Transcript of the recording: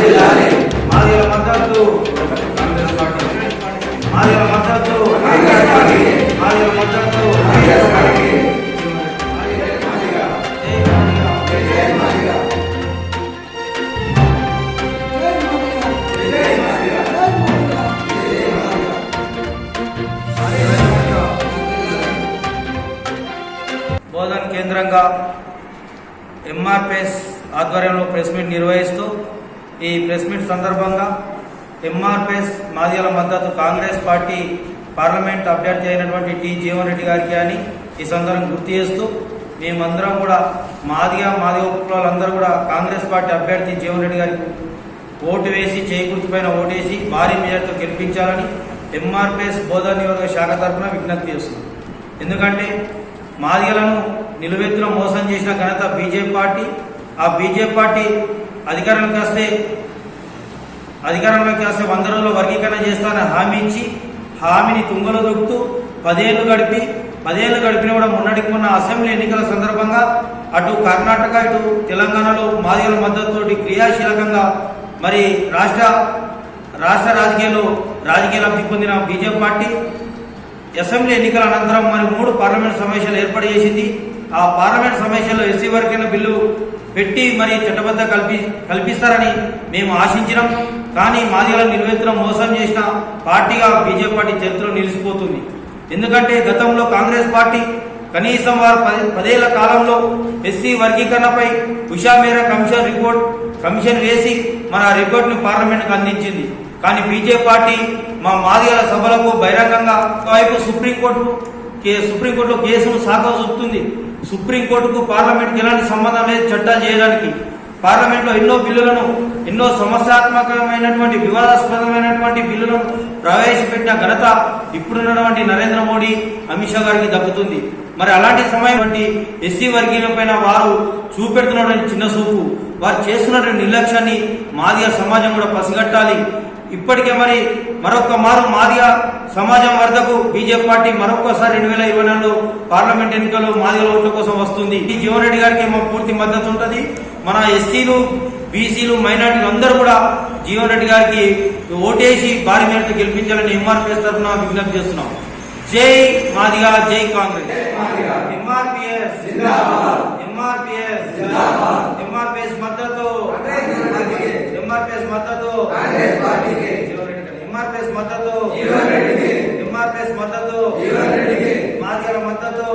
మాదిగల మద్దతు కాంగ్రెస్ పార్టీ. మాదిగల మద్దతు మాదిగల మద్దతు బోధన్ కేంద్రంగా ఎంఆర్పిఎస్ ఆధ్వర్యంలో ప్రెస్ మీట్ నిర్వహిస్తూ ఈ ప్రెస్ మీట్ సందర్భంగా ఎంఆర్పిఎస్ మాదిగల మద్దతు కాంగ్రెస్ పార్టీ పార్లమెంట్ అభ్యర్థి అయినటువంటి టి జీవన్ రెడ్డి గారికి అని ఈ సందర్భం గుర్తు చేస్తూ మేమందరం కూడా మాదిగ విప్లవాలందరూ కూడా కాంగ్రెస్ పార్టీ అభ్యర్థి జీవన్ రెడ్డి గారికి ఓటు వేసి చేయి గుర్తుపైన ఓటేసి భారీ మెజార్టీతో గెలిపించాలని ఎంఆర్పిఎస్ బోధన నియోజక శాఖ తరఫున విజ్ఞప్తి చేస్తున్నాం. ఎందుకంటే మాదిగలను నిలువెత్తున మోసం చేసిన ఘనత బీజేపీ పార్టీ. ఆ బీజేపీ పార్టీ అధికారంలోకి వస్తే 100 రోజుల వర్గీకరణ చేస్తానని హామీ ఇచ్చి హామీని తుంగలో దొక్కుతూ 10 ఏళ్లు గడిపిన కూడా మొన్న అసెంబ్లీ ఎన్నికల సందర్భంగా అటు కర్ణాటక ఇటు తెలంగాణలో మాదిగల మద్దతుతోటి క్రియాశీలకంగా మరి రాష్ట్ర రాజకీయ లబ్ధి పొందిన బీజేపీ పార్టీ అసెంబ్లీ ఎన్నికల అనంతరం మరి 3 పార్లమెంట్ సమావేశాలు ఏర్పాటు చేసింది. ఆ పార్లమెంట్ సమావేశాల్లో ఎస్సీ వర్గీకరణ బిల్లు పెట్టి మరి చట్టబద్ధ కల్పిస్తారని మేము ఆశించినాం. కానీ మాదిగలను నిలువెత్తున మోసం చేసిన పార్టీగా బీజేపీ పార్టీ చరిత్రలో నిలిచిపోతుంది. ఎందుకంటే గతంలో కాంగ్రెస్ పార్టీ కనీసం వారు 10 ఏళ్ల కాలంలో ఎస్సీ వర్గీకరణపై ఉషా మేరా కమిషన్ వేసి మన రిపోర్ట్ను పార్లమెంట్కు అందించింది. కానీ బీజేపీ పార్టీ మా మాదిగల సభలకు బహిరంగంగా వైపు సుప్రీంకోర్టులో కేసును సాగు చూపుతుంది. సుప్రీంకోర్టుకు పార్లమెంట్కి ఎలాంటి సంబంధం లేదు చట్టాలు చేయడానికి. పార్లమెంట్లో ఎన్నో సమస్యాత్మకమైనటువంటి వివాదాస్పదమైనటువంటి బిల్లులను ప్రవేశపెట్టిన ఘనత ఇప్పుడున్నటువంటి నరేంద్ర మోడీ అమిత్ షా గారికి దక్కుతుంది. మరి అలాంటి సమయం ఎస్సీ వర్గీయుల పైన వారు చూపెడుతున్నటువంటి చిన్న చూపు, వారు చేస్తున్నటువంటి నిర్లక్ష్యాన్ని మాదిగ సమాజం కూడా పసిగట్టాలి. ఇప్పటికే మరి మరొక మారు మాదిగ సమాజం వద్దకు బీజేపీ పార్టీ మరొకసారి 2024 పార్లమెంట్ ఎన్నికల్లో మాదిగల ఓట్ల కోసం వస్తుంది. ఈ జీవన్ రెడ్డి గారికి మా పూర్తి మద్దతు ఉంటుంది. మన ఎస్సీలు బీసీలు మైనార్టీలు అందరూ కూడా జీవన్ రెడ్డి గారికి ఓటేసి భారీ మేరతో గెలిపించాలని ఎంఆర్పిఎస్ తరఫున విజ్ఞప్తి చేస్తున్నాం. జై మాదిగ, జై కాంగ్రెస్. ఎంఆర్పిఎస్ మద్దతు ఎంఆర్పిఎస్ మద్దతు మాదిగల మద్దతు.